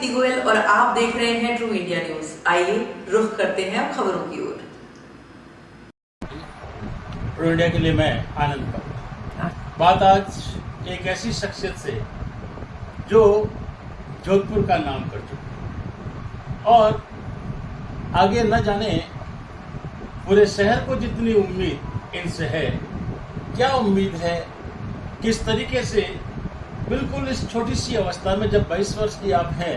दीप्ति गोयल और आप देख रहे हैं ट्रू इंडिया न्यूज। आइए रुख करते हैं अब खबरों की ओर। ट्रू इंडिया के लिए मैं आनंद का बात आज एक ऐसी शख्सियत से जो जोधपुर का नाम कर चुकी और आगे न जाने पूरे शहर को जितनी उम्मीद इनसे है, क्या उम्मीद है, किस तरीके से बिल्कुल इस छोटी सी अवस्था में जब 22 वर्ष की आप हैं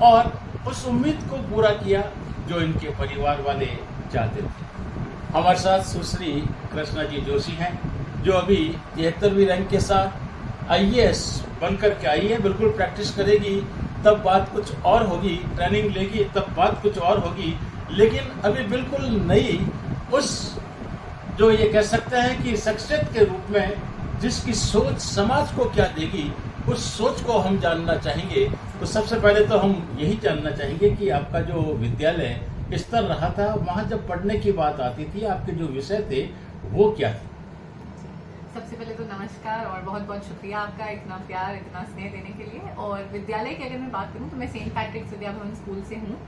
और उस उम्मीद को पूरा किया जो इनके परिवार वाले चाहते थे। हमारे साथ सुश्री कृष्णा जी जोशी हैं जो अभी 73वीं रैंक के साथ IAS बनकर के आई है। बिल्कुल प्रैक्टिस करेगी तब बात कुछ और होगी, ट्रेनिंग लेगी तब बात कुछ और होगी, लेकिन अभी बिल्कुल नई उस जो ये कह सकते हैं कि शख्सियत के रूप में जिसकी सोच समाज को क्या देगी, उस सोच को हम जानना चाहेंगे। तो सबसे पहले तो हम यही जानना चाहेंगे कि आपका जो विद्यालय स्तर रहा था, वहाँ जब पढ़ने की बात आती थी, आपके जो विषय थे वो क्या थे? सबसे पहले तो नमस्कार और बहुत बहुत शुक्रिया आपका इतना प्यार, इतना स्नेह देने के लिए। और विद्यालय की अगर मैं बात करूँ तो मैं सेंट पैट्रिक्स विद्या भवन स्कूल से हूँ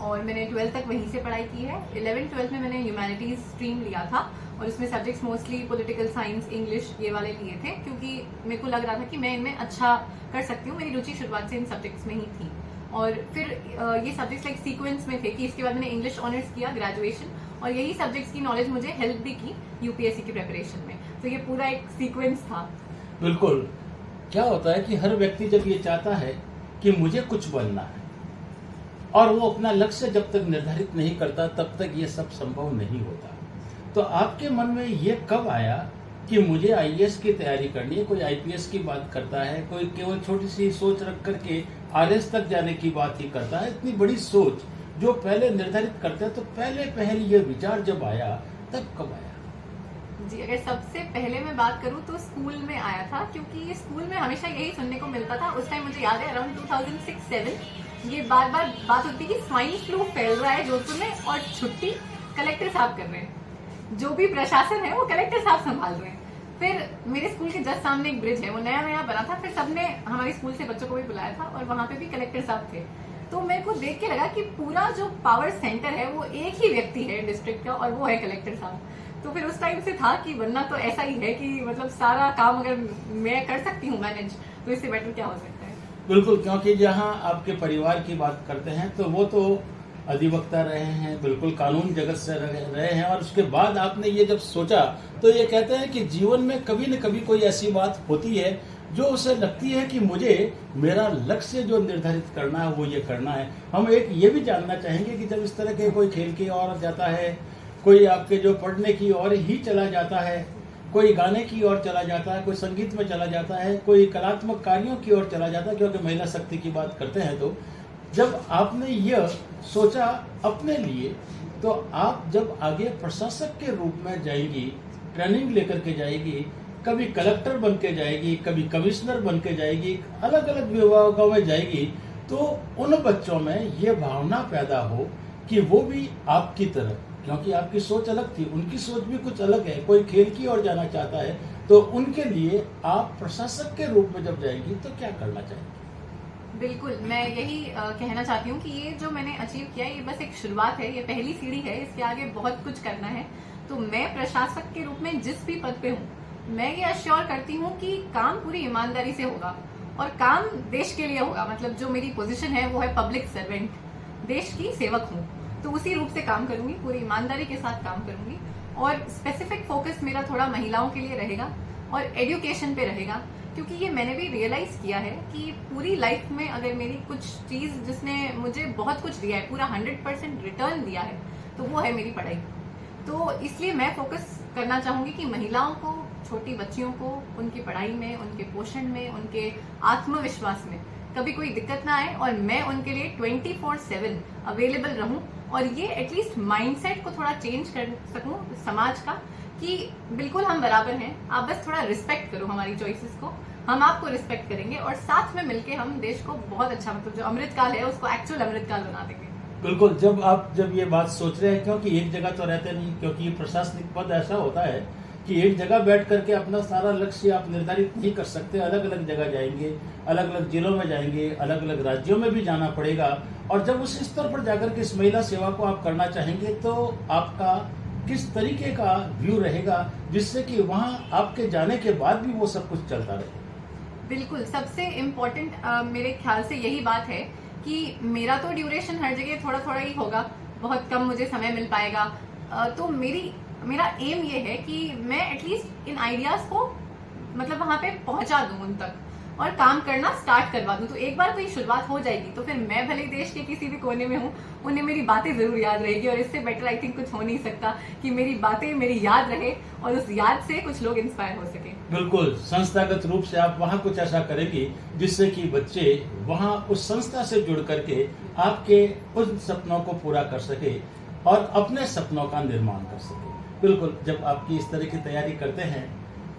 और मैंने 12th तक वहीं से पढ़ाई की है। 11th-12th में मैंने ह्यूमैनिटीज़ स्ट्रीम लिया था और इसमें subjects mostly political science, English ये वाले लिए थे क्योंकि मेरे को लग रहा था कि मैं इनमें अच्छा कर सकती हूँ। मेरी रुचि शुरुआत से इन सब्जेक्ट्स में ही थी और फिर ये सब्जेक्ट्स लाइक सीक्वेंस में थे कि इसके बाद मैंने इंग्लिश ऑनर्स किया ग्रेजुएशन और यही सब्जेक्ट्स की नॉलेज मुझे हेल्प भी की UPSC की प्रिपरेशन में। तो ये पूरा एक सीक्वेंस था। बिल्कुल। क्या होता है कि हर व्यक्ति जब ये चाहता है कि मुझे कुछ बनना है और वो अपना लक्ष्य जब तक निर्धारित नहीं करता तब तक ये सब संभव नहीं होता। तो आपके मन में ये कब आया कि मुझे IAS की तैयारी करनी है? कोई IPS की बात करता है, कोई केवल छोटी सी सोच रख करके RS तक जाने की बात ही करता है। इतनी बड़ी सोच जो पहले निर्धारित करते हैं, तो पहले ये विचार जब आया तब कब आया? जी, अगर सबसे पहले मैं बात करूं तो स्कूल में आया था क्योंकि स्कूल में हमेशा यही सुनने को मिलता था। उस टाइम मुझे याद है अराउंड 2006-07 ये बार बात होती कि स्वाइन फ्लू फैल रहा है जोधपुर में और छुट्टी कलेक्टर साहब कर रहे हैं, जो भी प्रशासन है वो कलेक्टर साहब संभाल रहे हैं। फिर मेरे स्कूल के जस्ट सामने एक ब्रिज है, वो नया बना था, फिर सबने हमारे स्कूल से बच्चों को भी बुलाया था और वहां पे भी कलेक्टर साहब थे। तो मेरे को देख के लगा कि पूरा जो पावर सेंटर है वो एक ही व्यक्ति है डिस्ट्रिक्ट का और वो है कलेक्टर साहब। तो फिर उस टाइम से था कि बनना तो ऐसा ही है कि मतलब सारा काम अगर मैं कर सकती हूँ मैनेज, तो इससे बेटर क्या हो सकता है। बिल्कुल, क्योंकि जहाँ आपके परिवार की बात करते हैं तो वो तो अधिवक्ता रहे हैं, बिल्कुल कानून जगत से रहे हैं और उसके बाद आपने ये जब सोचा तो ये कहते हैं कि जीवन में कभी न कभी कोई ऐसी बात होती है जो उसे लगती है कि मुझे मेरा लक्ष्य जो निर्धारित करना है वो ये करना है। हम एक ये भी जानना चाहेंगे कि जब इस तरह के कोई खेल की ओर जाता है, कोई आपके जो पढ़ने की ओर ही चला जाता है, कोई गाने की ओर चला जाता है, कोई संगीत में चला जाता है, कोई कलात्मक कार्यों की ओर चला जाता है, क्योंकि महिला शक्ति की बात करते हैं, तो जब आपने यह सोचा अपने लिए तो आप जब आगे प्रशासक के रूप में जाएगी, ट्रेनिंग लेकर के जाएगी, कभी कलेक्टर बन के जाएगी, कभी कमिश्नर बन के जाएगी, अलग अलग विभागों में जाएगी, तो उन बच्चों में ये भावना पैदा हो कि वो भी आपकी तरह, क्योंकि आपकी सोच अलग थी, उनकी सोच भी कुछ अलग है, कोई खेल की ओर जाना चाहता है, तो उनके लिए आप प्रशासक के रूप में जब जाएंगी तो क्या करना चाहेंगी? बिल्कुल, मैं यही कहना चाहती हूँ कि ये जो मैंने अचीव किया ये बस एक शुरुआत है, ये पहली सीढ़ी है, इसके आगे बहुत कुछ करना है। तो मैं प्रशासक के रूप में जिस भी पद पे हूँ, मैं ये अश्योर करती हूँ कि काम पूरी ईमानदारी से होगा और काम देश के लिए होगा। मतलब जो मेरी पोजीशन है वो है पब्लिक सर्वेंट, देश की सेवक हूँ, तो उसी रूप से काम करूंगी, पूरी ईमानदारी के साथ काम करूंगी। और स्पेसिफिक फोकस मेरा थोड़ा महिलाओं के लिए रहेगा और एजुकेशन पे रहेगा, क्योंकि ये मैंने भी रियलाइज किया है कि पूरी लाइफ में अगर मेरी कुछ चीज जिसने मुझे बहुत कुछ दिया है, पूरा 100% रिटर्न दिया है, तो वो है मेरी पढ़ाई। तो इसलिए मैं फोकस करना चाहूंगी कि महिलाओं को, छोटी बच्चियों को उनकी पढ़ाई में, उनके पोषण में, उनके आत्मविश्वास में कभी कोई दिक्कत ना आए और मैं उनके लिए 24/7 अवेलेबल रहूं और ये एटलीस्ट माइंडसेट को थोड़ा चेंज कर सकूं समाज का कि बिल्कुल हम बराबर हैं, आप बस थोड़ा रिस्पेक्ट करो हमारी चॉइसेस को, हम आपको रिस्पेक्ट करेंगे और साथ में मिलके हम देश को बहुत अच्छा, मतलब जो अमृतकाल है उसको एक्चुअल अमृतकाल बना देंगे। बिल्कुल, जब ये बात सोच रहे हैं, क्योंकि एक जगह तो रहते नहीं, क्योंकि प्रशासनिक पद ऐसा होता है कि एक जगह बैठ करके अपना सारा लक्ष्य आप निर्धारित नहीं कर सकते, अलग अलग जगह जाएंगे, अलग अलग जिलों में जाएंगे, अलग अलग राज्यों में भी जाना पड़ेगा। और जब उस स्तर पर जाकर के इस महिला सेवा को आप करना चाहेंगे तो आपका किस तरीके का व्यू रहेगा जिससे कि वहां आपके जाने के बाद भी वो सब कुछ चलता रहे? बिल्कुल, सबसे इम्पोर्टेंट मेरे ख्याल से यही बात है कि मेरा तो ड्यूरेशन हर जगह थोड़ा थोड़ा ही होगा, बहुत कम मुझे समय मिल पाएगा। तो मेरा एम ये है कि मैं एटलीस्ट इन आइडियाज को मतलब वहां पे पहुंचा दूं उन तक और काम करना स्टार्ट करवा दूं। तो एक बार कोई शुरुआत हो जाएगी तो फिर मैं भले देश के किसी भी कोने में हूँ, उन्हें मेरी बातें जरूर याद रहेगी। और इससे बेटर आई थिंक कुछ हो नहीं सकता कि मेरी बातें मेरी याद रहे और उस याद से कुछ लोग इंस्पायर हो सके। बिल्कुल, संस्थागत रूप से आप वहां कुछ ऐसा करेंगे जिससे कि बच्चे वहां उस संस्था से जुड़ करके आपके उन सपनों को पूरा कर सके और अपने सपनों का निर्माण कर सके। बिल्कुल, जब आपकी इस तरह की तैयारी करते हैं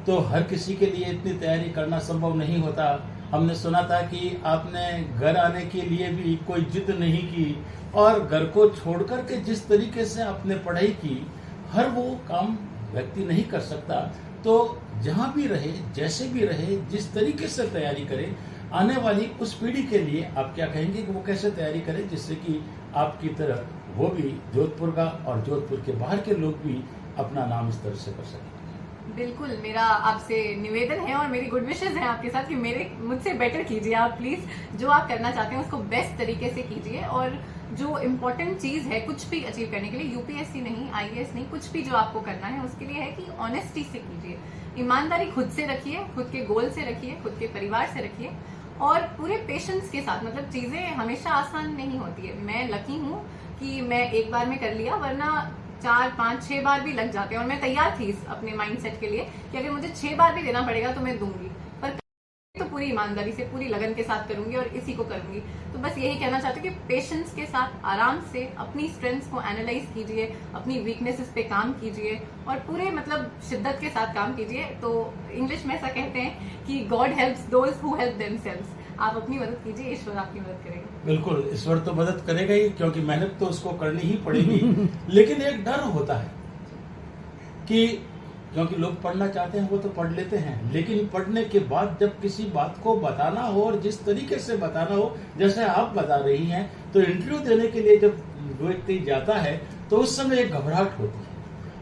तो हर किसी के लिए इतनी तैयारी करना संभव नहीं होता। हमने सुना था कि आपने घर आने के लिए भी कोई जिद नहीं की और घर को छोड़कर के जिस तरीके से आपने पढ़ाई की, हर वो काम व्यक्ति नहीं कर सकता। तो जहां भी रहे, जैसे भी रहे, जिस तरीके से तैयारी करे, आने वाली उस पीढ़ी के लिए आप क्या कहेंगे कि वो कैसे तैयारी करें जिससे कि आपकी तरह वो भी जोधपुर का और जोधपुर के बाहर के लोग भी अपना नाम इस तरह से कर सकें? बिल्कुल, मेरा आपसे निवेदन है और मेरी गुड विशेस हैं आपके साथ कि मुझसे बेटर कीजिए आप प्लीज। जो आप करना चाहते हैं उसको बेस्ट तरीके से कीजिए। और जो इम्पोर्टेंट चीज है कुछ भी अचीव करने के लिए, यूपीएससी नहीं, आईएएस नहीं, कुछ भी जो आपको करना है उसके लिए है कि ऑनेस्टी से कीजिए, ईमानदारी खुद से रखिए, खुद के गोल से रखिए, खुद के परिवार से रखिए और पूरे पेशेंस के साथ। मतलब चीजें हमेशा आसान नहीं होती है। मैं लकी हूँ कि मैं एक बार में कर लिया, वरना 4, 5, 6 बार भी लग जाते हैं। और मैं तैयार थी अपने माइंडसेट के लिए कि अगर मुझे 6 बार भी देना पड़ेगा तो मैं दूंगी, पर तो पूरी ईमानदारी से, पूरी लगन के साथ करूंगी और इसी को करूंगी। तो बस यही कहना चाहती हूँ कि पेशेंस के साथ आराम से अपनी स्ट्रेंथ्स को एनालाइज कीजिए, अपनी वीकनेसेस पे काम कीजिए और पूरे मतलब शिद्दत के साथ काम कीजिए। तो इंग्लिश में ऐसा कहते हैं कि God helps those who help themselves. आप अपनी मदद कीजिए, ईश्वर आपकी मदद करेगा। बिल्कुल, ईश्वर तो मदद करेगा ही, क्योंकि मेहनत तो उसको करनी ही पड़ेगी। लेकिन एक डर होता है कि क्योंकि लोग पढ़ना चाहते हैं वो तो पढ़ लेते हैं, लेकिन पढ़ने के बाद जब किसी बात को बताना हो और जिस तरीके से बताना हो, जैसे आप बता रही हैं, तो इंटरव्यू देने के लिए जब व्यक्ति जाता है तो उस समय एक घबराहट होती है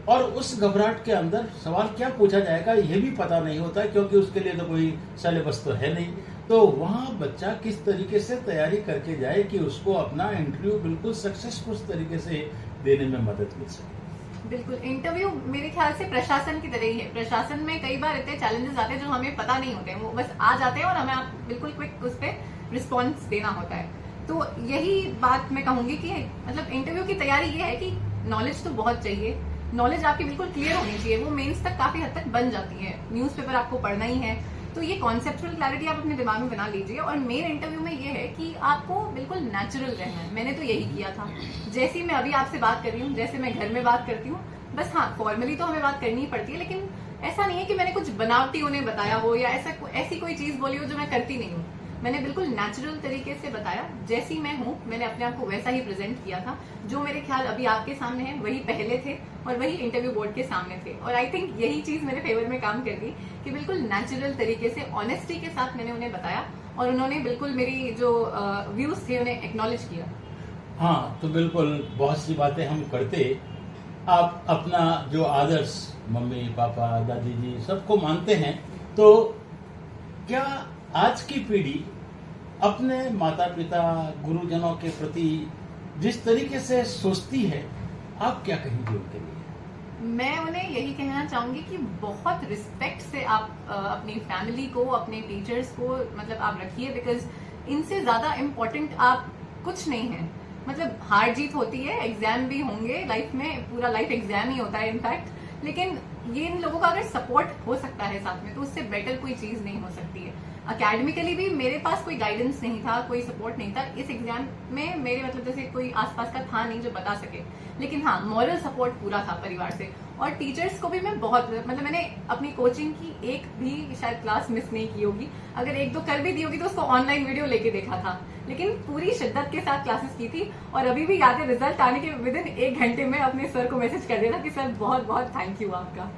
और उस घबराहट के अंदर सवाल क्या पूछा जाएगा ये भी पता नहीं होता, क्योंकि उसके लिए तो कोई सिलेबस तो है नहीं। तो वहाँ बच्चा किस तरीके से तैयारी करके जाए कि उसको अपना इंटरव्यू बिल्कुल सक्सेसफुल तरीके से देने में मदद मिल सके? बिल्कुल, इंटरव्यू मेरे ख्याल से प्रशासन की तरह ही है। प्रशासन में कई बार इतने चैलेंजेस आते हैं जो हमें पता नहीं होते हैं, वो बस आ जाते हैं और हमें बिल्कुल क्विक उस पर रिस्पॉन्स देना होता है। तो यही बात मैं कहूंगी कि मतलब इंटरव्यू की तैयारी ये है कि नॉलेज तो बहुत चाहिए, नॉलेज आपकी बिल्कुल क्लियर होनी चाहिए। वो मेंस तक काफी हद तक बन जाती है, न्यूज़पेपर आपको पढ़ना ही है, तो ये कॉन्सेप्चुअल क्लैरिटी आप अपने दिमाग में बना लीजिए। और मेन इंटरव्यू में ये है कि आपको बिल्कुल नेचुरल रहना है। मैंने तो यही किया था, जैसी मैं अभी आपसे बात कर रही हूँ, जैसे मैं घर में बात करती हूँ, बस हाँ फॉर्मली तो हमें बात करनी ही पड़ती है, लेकिन ऐसा नहीं है कि मैंने कुछ बनावटी उन्हें बताया हो या ऐसी कोई चीज बोली हो जो मैं करती नहीं हूँ। मैंने बिल्कुल नेचुरल तरीके से बताया, जैसी मैं हूँ मैंने अपने आप को वैसा ही प्रेजेंट किया था। जो मेरे ख्याल अभी आपके सामने है वही पहले थे और वही इंटरव्यू बोर्ड के सामने थे। और आई थिंक यही चीज मेरे फेवर में काम कर गई कि बिल्कुल नेचुरल तरीके से, ऑनेस्टी के साथ मैंने उन्हें बताया और उन्होंने बिल्कुल मेरी जो व्यूज थे उन्हें एक्नॉलेज किया। हाँ, तो बिल्कुल बहुत सी बातें हम करते, आप अपना जो आदर्श मम्मी पापा दादी जी सबको मानते हैं, तो क्या आज की पीढ़ी अपने माता पिता गुरुजनों के प्रति जिस तरीके से सोचती है, आप क्या कहेंगे उनके लिए? मैं उन्हें यही कहना चाहूंगी कि बहुत रिस्पेक्ट से आप अपनी फैमिली को, अपने टीचर्स को मतलब आप रखिए, बिकॉज इनसे ज्यादा इम्पोर्टेंट आप कुछ नहीं है। मतलब हार जीत होती है, एग्जाम भी होंगे लाइफ में, पूरा लाइफ एग्जाम ही होता है इनफैक्ट, लेकिन ये इन लोगों का अगर सपोर्ट हो सकता है साथ में तो उससे बेटर कोई चीज नहीं हो सकती है। अकेडमिकली भी मेरे पास कोई गाइडेंस नहीं था, कोई सपोर्ट नहीं था इस एग्जाम में, मेरे मतलब जैसे कोई आसपास का था नहीं जो बता सके, लेकिन हाँ मॉरल सपोर्ट पूरा था परिवार से। और टीचर्स को भी मैं बहुत मतलब मैंने अपनी कोचिंग की एक भी शायद क्लास मिस नहीं की होगी, अगर 1-2 कर भी दी होगी तो उसको ऑनलाइन वीडियो लेके देखा था, लेकिन पूरी शिद्दत के साथ क्लासेस की थी। और अभी भी याद है रिजल्ट आने के विदिन 1 घंटे में अपने सर को मैसेज कर दिया था कि सर बहुत बहुत थैंक यू आपका।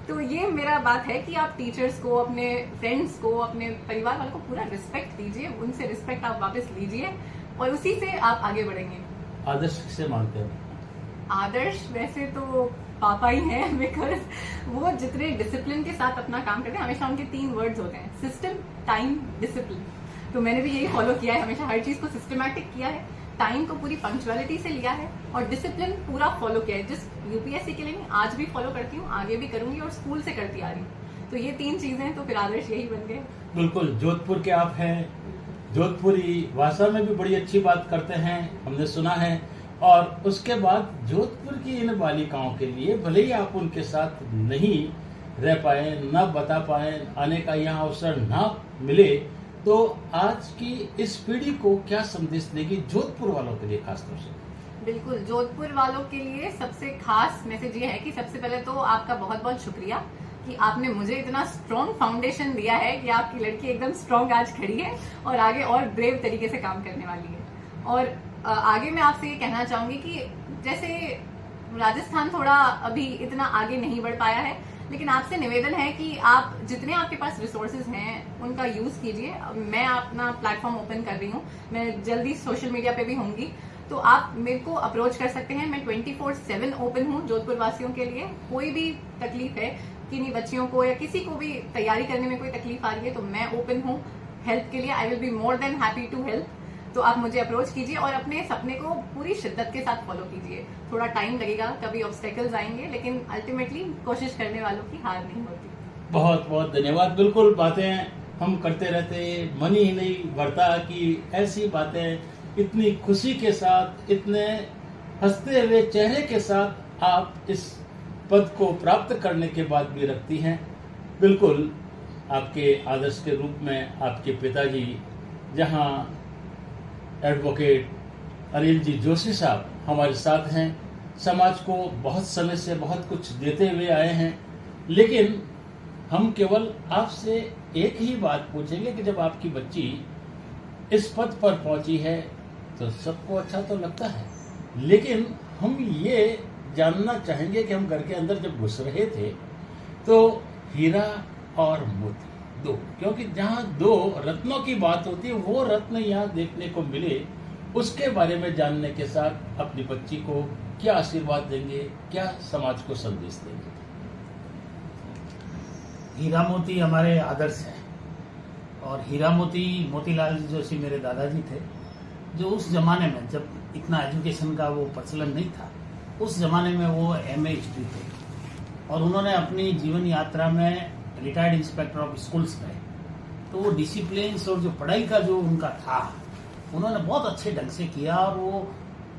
तो ये मेरा बात है कि आप टीचर्स को, अपने फ्रेंड्स को, अपने परिवार वालों को पूरा रिस्पेक्ट दीजिए, उनसे रिस्पेक्ट आप वापस लीजिए और उसी से आप आगे बढ़ेंगे। आदर्श किसे मानते हैं? आदर्श वैसे तो पापा ही हैं, बिकॉज वो जितने डिसिप्लिन के साथ अपना काम करते हैं, हमेशा उनके 3 वर्ड्स होते हैं, सिस्टम, टाइम, डिसिप्लिन। तो मैंने भी यही फॉलो किया है, हमेशा हर चीज को सिस्टमैटिक किया है, टाइम को पूरी पंक्चुअलिटी से लिया है और डिसिप्लिन पूरा फॉलो किया है। जिस यूपीएससी के लिए नहीं, आज भी फॉलो करती हूँ, आगे भी करूंगी और स्कूल से करती आ रही हूँ। तो ये 3 चीजें, तो फिर आदर्श यही बन गए। बिल्कुल, जोधपुर के आप हैं, जोधपुरी भाषा में भी बड़ी अच्छी बात करते हैं, हमने सुना है। और उसके बाद जोधपुर की इन बालिकाओं के लिए, भले ही आप उनके साथ नहीं रह पाए, न बता पाए, आने का यहाँ अवसर ना मिले, तो आज की इस पीढ़ी को क्या संदेश देगी जोधपुर वालों के लिए खासतौर से? बिल्कुल, जोधपुर वालों के लिए सबसे खास मैसेज ये है कि सबसे पहले तो आपका बहुत बहुत शुक्रिया कि आपने मुझे इतना स्ट्रॉन्ग फाउंडेशन दिया है कि आपकी लड़की एकदम स्ट्रॉन्ग आज खड़ी है और आगे और ब्रेव तरीके से काम करने वाली है। और आगे मैं आपसे ये कहना चाहूंगी कि जैसे राजस्थान थोड़ा अभी इतना आगे नहीं बढ़ पाया है, लेकिन आपसे निवेदन है कि आप जितने आपके पास रिसोर्सेज हैं उनका यूज कीजिए। मैं अपना प्लेटफॉर्म ओपन कर रही हूँ, मैं जल्दी सोशल मीडिया पे भी होंगी, तो आप मेरे को अप्रोच कर सकते हैं। मैं 24/7 ओपन हूँ जोधपुर वासियों के लिए। कोई भी तकलीफ है, किन्हीं बच्चियों को या किसी को भी तैयारी करने में कोई तकलीफ आ रही है, तो मैं ओपन हूँ हेल्प के लिए। I will be more than happy to help. तो आप मुझे अप्रोच कीजिए और अपने सपने को पूरी शिद्दत के साथ फॉलो कीजिए। थोड़ा टाइम लगेगा, कभी ऑब्स्टेकल्स आएंगे, लेकिन अल्टीमेटली कोशिश करने वालों की हार नहीं होती। बहुत बहुत धन्यवाद। बिल्कुल, बातें हम करते रहते, मन ही नहीं भरता कि ऐसी बातें इतनी खुशी के साथ, इतने हंसते हुए चेहरे के साथ आप इस पद को प्राप्त करने के बाद भी रखती हैं। बिल्कुल, आपके आदर्श के रूप में आपके पिताजी, जहां एडवोकेट अनिल जी जोशी साहब हमारे साथ हैं, समाज को बहुत समय से बहुत कुछ देते हुए आए हैं, लेकिन हम केवल आपसे एक ही बात पूछेंगे कि जब आपकी बच्ची इस पद पर पहुंची है तो सबको अच्छा तो लगता है, लेकिन हम ये जानना चाहेंगे कि हम घर के अंदर जब घुस रहे थे तो हीरा और मोती दो, क्योंकि जहाँ 2 रत्नों की बात होती है, वो रत्न यहाँ देखने को मिले, उसके बारे में जानने के साथ अपनी बच्ची को क्या आशीर्वाद देंगे, क्या समाज को संदेश देंगे? हीरा मोती हमारे आदर्श हैं और हीरा मोती मोतीलाल जोशी मेरे दादाजी थे, जो उस जमाने में जब इतना एजुकेशन का वो प्रचलन नहीं था, उस जमाने में वो MA हिस्ट्री थे और उन्होंने अपनी जीवन यात्रा में रिटायर्ड इंस्पेक्टर ऑफ स्कूल्स रहे। तो वो डिसिप्लिन और जो पढ़ाई का जो उनका था, उन्होंने बहुत अच्छे ढंग से किया। और वो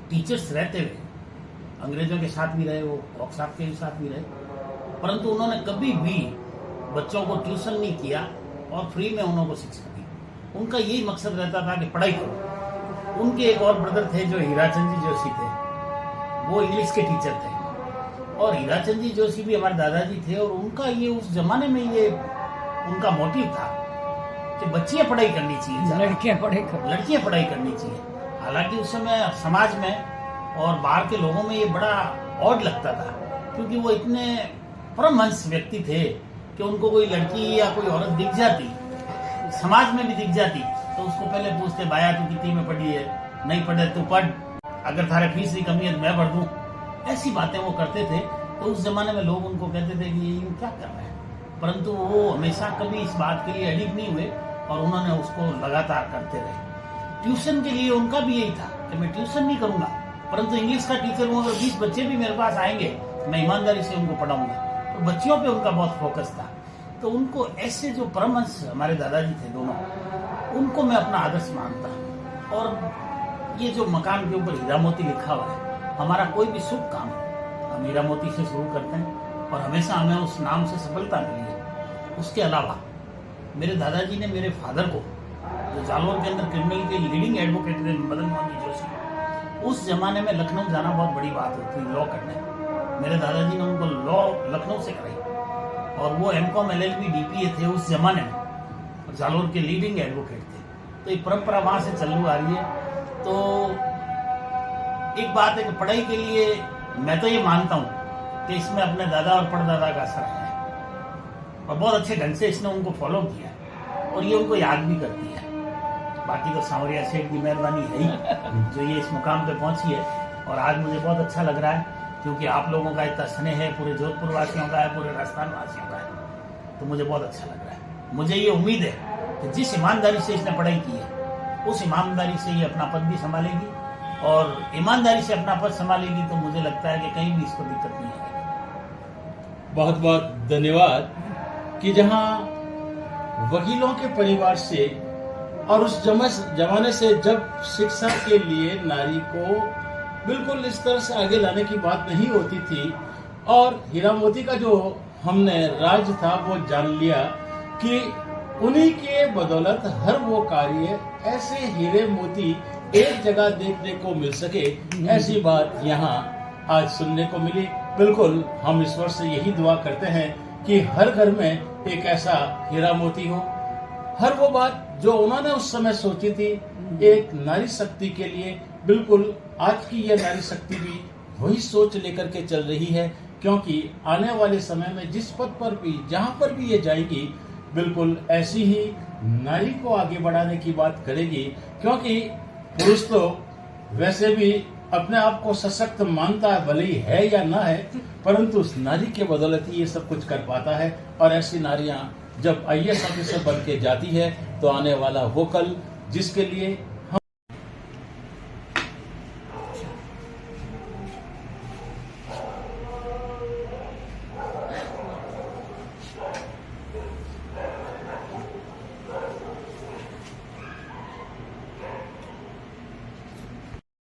टीचर्स रहते हुए अंग्रेजों के साथ भी रहे, वो रॉक साहब के साथ भी रहे, परंतु उन्होंने कभी भी बच्चों को ट्यूशन नहीं किया और फ्री में उन्होंने को शिक्षा दी। उनका यही मकसद रहता था कि पढ़ाई करो। उनके एक और ब्रदर थे जो हीराचंद जी जोशी थे, वो इंग्लिश के टीचर थे और हीराचंद जी जोशी भी हमारे दादाजी थे। और उनका ये उस जमाने में ये उनका मोटिव था कि बच्चियां पढ़ाई करनी चाहिए, लड़कियां पढ़ाई करनी चाहिए। हालांकि उस समय समाज में और बाहर के लोगों में ये बड़ा ऑड लगता था, क्योंकि वो इतने परमहंस व्यक्ति थे कि उनको कोई लड़की या कोई औरत दिख जाती, समाज में भी दिख जाती, तो उसको पहले पूछते, भाया तू कितनी में पढ़ी है, नहीं पढ़े तू पढ़, अगर थारे फीस की कमी है तो मैं भर दूं। ऐसी बातें वो करते थे। तो उस जमाने में लोग उनको कहते थे कि ये क्या कर रहे हैं, परंतु वो हमेशा कभी इस बात के लिए एडिक्ट नहीं हुए और उन्होंने उसको लगातार करते रहे। ट्यूशन के लिए उनका भी यही था कि मैं ट्यूशन नहीं करूंगा, परंतु इंग्लिश का टीचर हूँ, अगर 20 बच्चे भी मेरे पास आएंगे मैं ईमानदारी से उनको पढ़ाऊंगा। तो बच्चियों पे उनका बहुत फोकस था। तो उनको ऐसे जो परमहंस हमारे दादाजी थे दोनों, उनको मैं अपना आदर्श मानता हूँ। और ये जो मकान के ऊपर हीरा मोती लिखा हुआ है, हमारा कोई भी शुभ काम हम हीरा मोती से शुरू करते हैं और हमेशा हमें उस नाम से सफलता मिली है। उसके अलावा मेरे दादाजी ने मेरे फादर को, जो जालौर के अंदर क्रिमिनल के लीडिंग एडवोकेट थे, मदन मोहन जी जोशी, उस जमाने में लखनऊ जाना बहुत बड़ी बात होती थी लॉ करने। मेरे दादाजी ने उनको लॉ लखनऊ से कराई और वो MCOM LLB DPA थे उस जमाने में, जालौर के लीडिंग एडवोकेट थे। तो ये परंपरा वहां से चालू आ रही है। तो एक बात है कि पढ़ाई के लिए मैं तो ये मानता हूँ कि इसमें अपने दादा और परदादा का असर है। और बहुत अच्छे ढंग से इसने उनको फॉलो किया और ये उनको याद भी करती है। बाकी तो सांवरिया सेठ की मेहरबानी है ही जो ये इस मुकाम पे पहुंची है। और आज मुझे बहुत अच्छा लग रहा है क्योंकि आप लोगों का इतना स्नेह है, पूरे जोधपुर वासियों का है, पूरे राजस्थान वासियों का है, तो मुझे बहुत अच्छा लग रहा है। मुझे ये उम्मीद है कि जिस ईमानदारी से इसने पढ़ाई की है उस ईमानदारी से ये अपना पद भी संभालेगी और ईमानदारी से अपना पद संभालेगी तो मुझे लगता है कि कहीं भी इसको दिक्कत नहीं आएगी। बहुत बहुत धन्यवाद कि जहां वकीलों के परिवार से और उस जमाने से जब शिक्षा के लिए नारी को बिल्कुल इस तरह से आगे लाने की बात नहीं होती थी और हीरा मोती का जो हमने राज था वो जान लिया कि उन्हीं के बदौलत हर वो कार्य ऐसे हीरे मोती एक जगह देखने को मिल सके, ऐसी बात यहाँ आज सुनने को मिली। बिल्कुल हम ईश्वर से यही दुआ करते हैं कि हर घर में एक ऐसा हीरा मोती हो। हर वो बात जो उन्होंने उस समय सोची थी एक नारी शक्ति के लिए, बिल्कुल आज की ये नारी शक्ति भी वही सोच लेकर के चल रही है, क्योंकि आने वाले समय में जिस पद पर भी जहां पर भी ये जाएगी बिल्कुल ऐसी ही नारी को आगे बढ़ाने की बात करेगी। क्योंकि पुरुष तो वैसे भी अपने आप को सशक्त मानता है, भले ही है या ना है, परंतु उस नारी के बदौलत ही ये सब कुछ कर पाता है। और ऐसी नारियां जब IAS ऑफिसर बन के जाती है तो आने वाला वो कल जिसके लिए